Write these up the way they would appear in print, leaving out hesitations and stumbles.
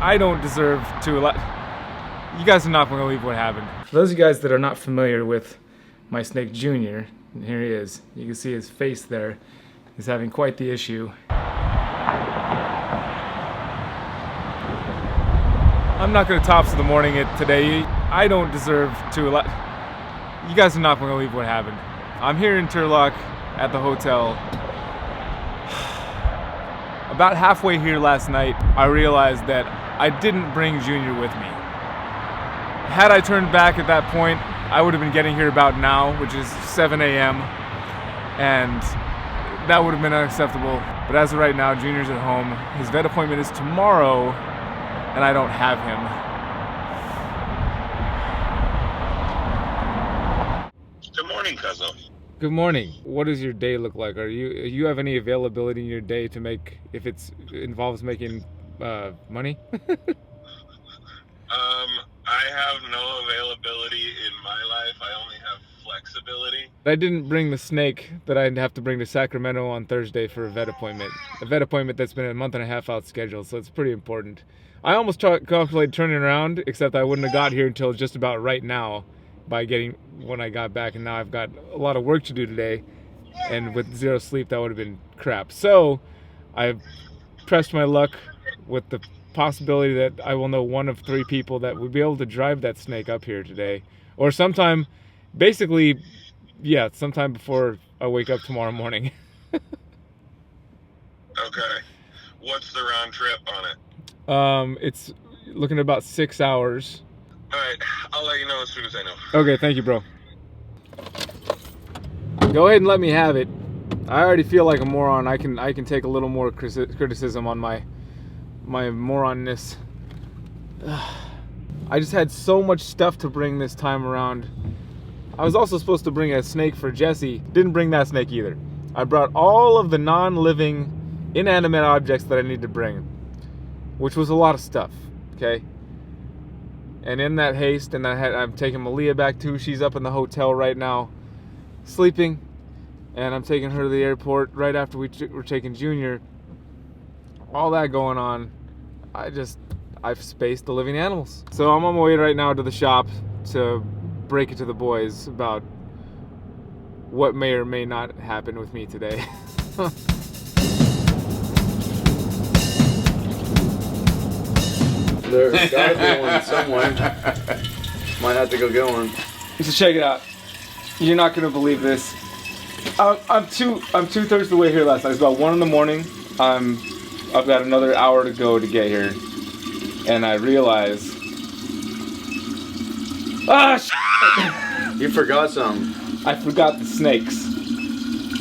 I don't deserve to. You guys are not going to believe what happened. For those of you guys that are not familiar with my snake Junior, and here he is. You can see his face there. He's having quite the issue. I'm not going to tops of the morning it today. I don't deserve to. You guys are not going to believe what happened. I'm here in Turlock at the hotel. About halfway here last night, I realized that I didn't bring Junior with me. Had I turned back at that point, I would have been getting here about now, which is 7 a.m. And that would have been unacceptable. But as of right now, Junior's at home. His vet appointment is tomorrow, and I don't have him. Good morning, Kusko. Good morning. What does your day look like? You have any availability in your day to make, if it involves making money? I have no availability in my life. I only have flexibility. I didn't bring the snake that I'd have to bring to Sacramento on Thursday for a vet appointment. A vet appointment that's been a month and a half out scheduled, so it's pretty important. I almost calculated turning around, except I wouldn't have got here until just about right now when I got back, and now I've got a lot of work to do today, and with zero sleep that would have been crap. So I've pressed my luck with the possibility that I will know one of 3 people that would be able to drive that snake up here today, or sometime, basically, yeah, sometime before I wake up tomorrow morning. Okay. What's the round trip on it? It's looking at about 6 hours. All right, I'll let you know as soon as I know. Okay, thank you, bro. Go ahead and let me have it. I already feel like a moron. I can take a little more criticism on my moronness. I just had so much stuff to bring this time around. I was also supposed to bring a snake for Jesse. Didn't bring that snake either. I brought all of the non-living, inanimate objects that I need to bring, which was a lot of stuff, okay? And in that haste, I'm taking Malia back too. She's up in the hotel right now, sleeping, and I'm taking her to the airport right after we're taking Junior. All that going on, I've spaced the living animals. So I'm on my way right now to the shop to break it to the boys about what may or may not happen with me today. There's gotta be one somewhere. Might have to go get one. So check it out. You're not gonna believe this. I'm 2/3 of the way here last night. It's about 1 in the morning. I've got another hour to go to get here, and I realize, You forgot something. I forgot the snakes.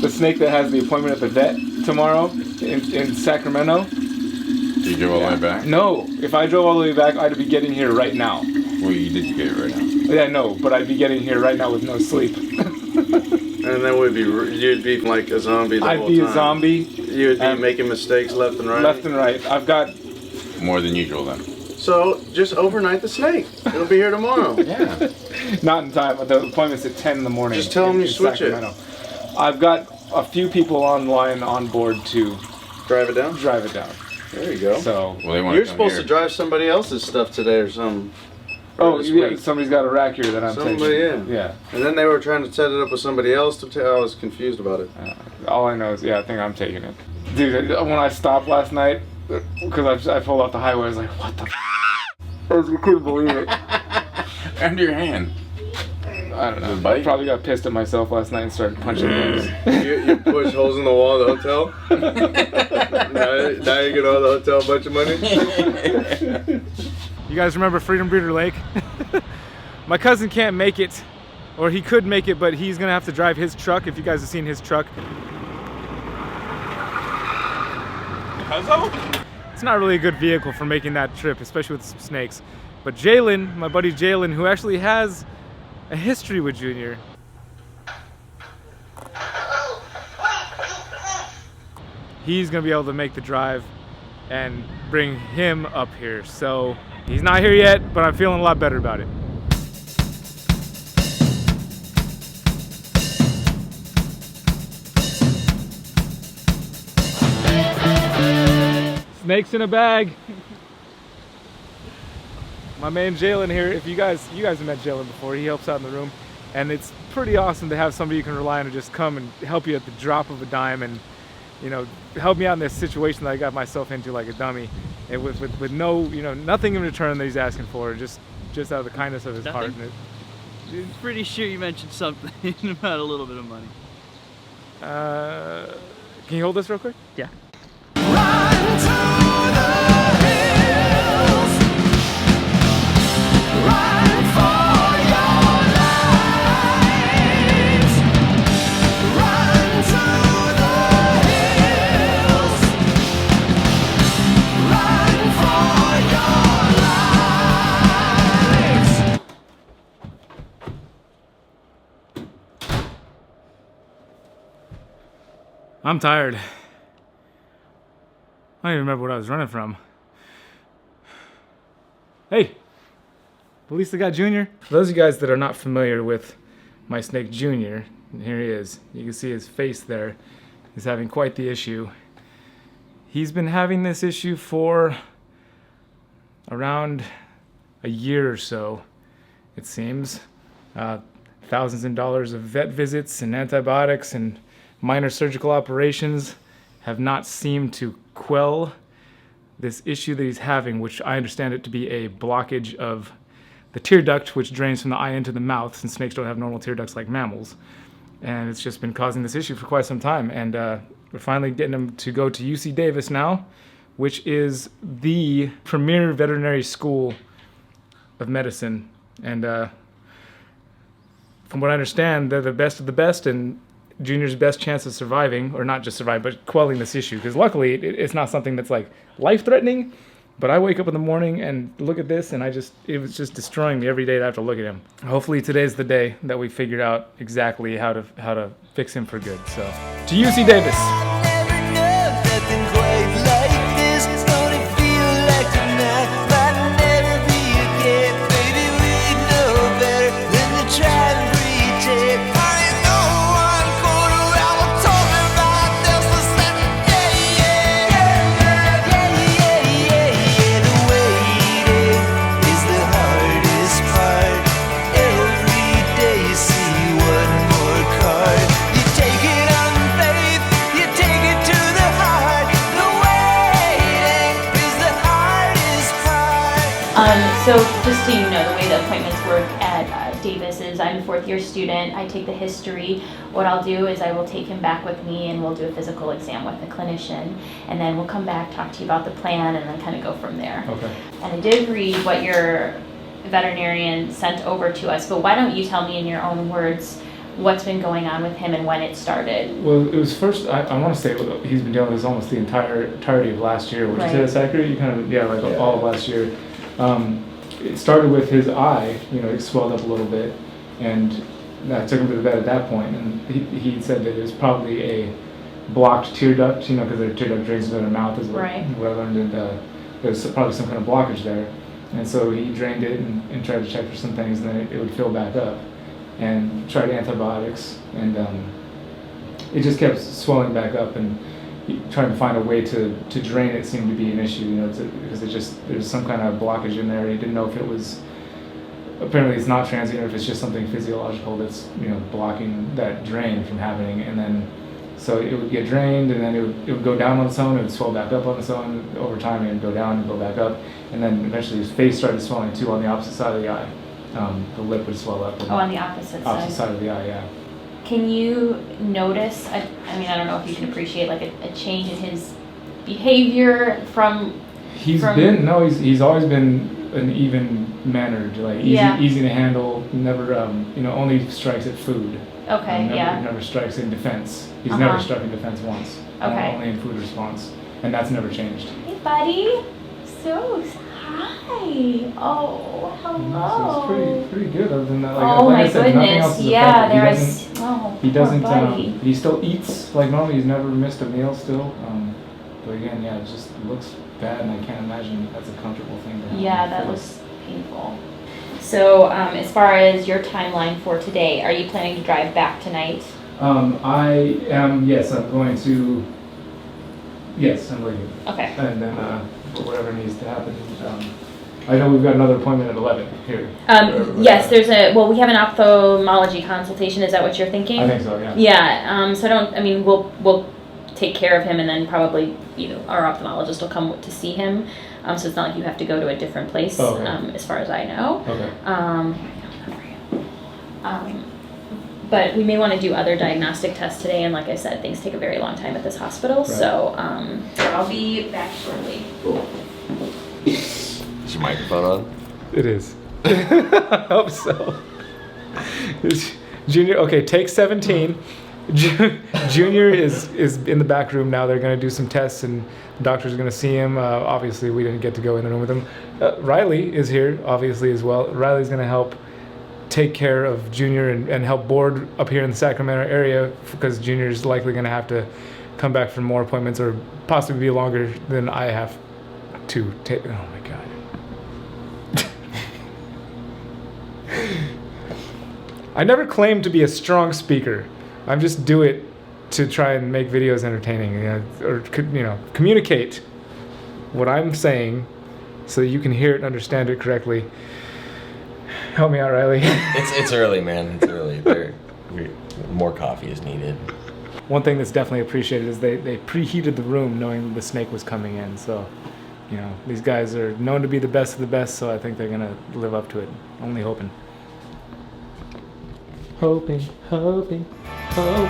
The snake that has the appointment at the vet tomorrow in Sacramento. Did you drove all the way back? No, if I drove all the way back, I'd be getting here right now. Well, you did get it right now. Yeah, no, but I'd be getting here right now with no sleep. And then you'd be like a zombie the whole time. I'd be a zombie. You'd be making mistakes left and right. Left and right. I've got... More than usual then. So, just overnight the snake. It'll be here tomorrow. Yeah. Not in time. The appointment's at 10 in the morning. Just tell them you switch Sacramento. I've got a few people online on board to... Drive it down? Drive it down. There you go. So... Well, they want You're to come supposed here. to drive somebody else's stuff today or something. Oh, yeah, somebody's got a rack here that I'm Somebody, taking. yeah. And then they were trying to set it up with somebody else to I was confused about it. All I know is, I think I'm taking it. Dude, when I stopped last night, because I pulled off the highway, I was like, what the f***? I couldn't believe it. Under your hand. I don't know. The bike? I probably got pissed at myself last night and started punching things. You push holes in the wall of the hotel? now you get all the hotel a bunch of money? You guys remember Freedom Breeder Lake? My cousin can't make it, or he could make it, but he's gonna have to drive his truck. If you guys have seen his truck. Kusko? It's not really a good vehicle for making that trip, especially with some snakes. But Jalen, my buddy Jalen, who actually has a history with Junior, he's gonna be able to make the drive and bring him up here. So he's not here yet, but I'm feeling a lot better about it. Snakes in a bag. My man Jalen here. If you guys have met Jalen before, he helps out in the room, and it's pretty awesome to have somebody you can rely on to just come and help you at the drop of a dime, and help me out in this situation that I got myself into like a dummy, and with no nothing in return that he's asking for, just out of the kindness of his heart. And I'm pretty sure you mentioned something about a little bit of money. Can you hold this real quick? Yeah. I'm tired. I don't even remember what I was running from. Hey, Police Saga Junior. For those of you guys that are not familiar with my snake Junior, here he is. You can see his face there. He's having quite the issue. He's been having this issue for around a year or so, it seems. Thousands of dollars of vet visits and antibiotics and minor surgical operations have not seemed to quell this issue that he's having, which I understand it to be a blockage of the tear duct, which drains from the eye into the mouth, since snakes don't have normal tear ducts like mammals. And it's just been causing this issue for quite some time. And we're finally getting him to go to UC Davis now, which is the premier veterinary school of medicine. And from what I understand, they're the best of the best, and Junior's best chance of surviving, or not just survive, but quelling this issue. Because luckily, it's not something that's like life-threatening. But I wake up in the morning and look at this, and it was just destroying me every day that I have to look at him. Hopefully today's the day that we figured out exactly how to fix him for good. So, to UC Davis. So just so you know, the way the appointments work at Davis is I'm a fourth-year student. I take the history. What I'll do is I will take him back with me, and we'll do a physical exam with the clinician, and then we'll come back, talk to you about the plan, and then kind of go from there. Okay. And I did read what your veterinarian sent over to us, but why don't you tell me in your own words what's been going on with him and when it started? Well, it was first, I want to say he's been dealing with this almost the entirety of last year. Would you say that's accurate? You kind of, all of last year. It started with his eye, it swelled up a little bit, and I took him to the vet at that point, and he said that it was probably a blocked tear duct, because their tear duct drains into their mouth, is what I learned, and there was probably some kind of blockage there. And so he drained it and tried to check for some things, and then it would fill back up, and tried antibiotics, and it just kept swelling back up, and trying to find a way to drain it seemed to be an issue, because there's some kind of blockage in there. He didn't know if it was, apparently it's not transient, or if it's just something physiological that's blocking that drain from happening. And then so it would get drained, and then it would go down on its own, it would swell back up on its own. Over time it would go down and go back up, and then eventually his face started swelling too on the opposite side of the eye. The lip would swell up. On the opposite side of the eye, yeah. Can you notice, I don't know if you can appreciate like a change in his behavior from... He's always been an even-mannered, easy to handle, never, only strikes at food. Okay, Never strikes in defense. He's never struck in defense once. Okay. Only in food response. And that's never changed. Hey, buddy. So, hi. Oh, hello. So it's pretty good. Other than that, I said, goodness. Nothing else is he doesn't. He still eats like normal. He's never missed a meal still. But again, it just looks bad, and I can't imagine that's a comfortable thing to have. Yeah, that was painful. So, as far as your timeline for today, are you planning to drive back tonight? I am. Yes, I'm going to. Yes, I'm leaving. Okay. And then whatever needs to happen. I know we've got another appointment at 11 here. Yes, we have an ophthalmology consultation. Is that what you're thinking? I think so, yeah. Yeah, we'll take care of him, and then probably, our ophthalmologist will come to see him. So it's not like you have to go to a different place, as far as I know. Okay. But we may want to do other diagnostic tests today, and like I said, things take a very long time at this hospital. Right. So I'll be back shortly. Is your microphone on? It is. I hope so. Junior, okay, take 17. Junior is in the back room now. They're going to do some tests, and the doctor's going to see him. Obviously, we didn't get to go in the room with him. Riley is here, obviously, as well. Riley's going to help take care of Junior and help board up here in the Sacramento area, because Junior's likely going to have to come back for more appointments, or possibly be longer than I have to take. Oh my God. I never claimed to be a strong speaker. I just do it to try and make videos entertaining, or communicate what I'm saying so you can hear it and understand it correctly. Help me out, Riley. It's early, man. It's early. More coffee is needed. One thing that's definitely appreciated is they preheated the room knowing the snake was coming in. So, these guys are known to be the best of the best, so I think they're going to live up to it. Only hoping. Hoping. Well,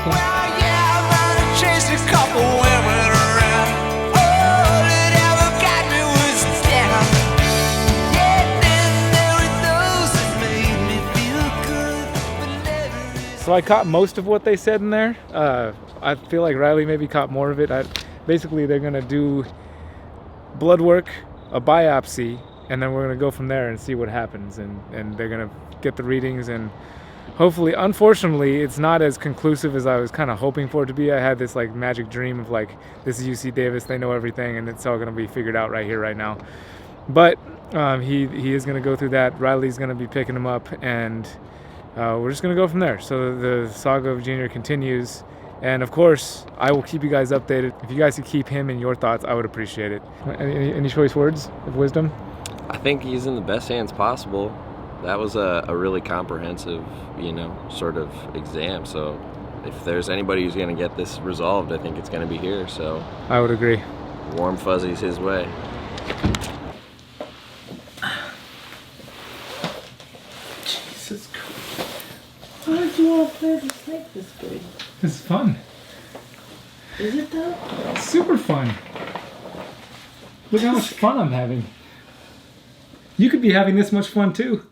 yeah, I'm gonna chase a couple women around. All it ever got me was down. Yeah, then there were those that made me feel good, but never is. So I caught most of what they said in there. I feel like Riley maybe caught more of it. Basically, they're going to do blood work, a biopsy, and then we're going to go from there and see what happens. And they're going to get the readings, and hopefully, unfortunately, it's not as conclusive as I was kind of hoping for it to be. I had this magic dream of this is UC Davis, they know everything, and it's all going to be figured out right here, right now. But he is going to go through that. Riley's going to be picking him up, and we're just going to go from there. So the Saga of Junior continues, and of course, I will keep you guys updated. If you guys could keep him in your thoughts, I would appreciate it. Any choice words of wisdom? I think he's in the best hands possible. That was a really comprehensive, sort of exam. So if there's anybody who's going to get this resolved, I think it's going to be here. So I would agree. Warm fuzzies his way. Jesus Christ. Why would you want to play the snake this big? It's fun. Is it though? It's super fun. Look how much fun I'm having. You could be having this much fun too.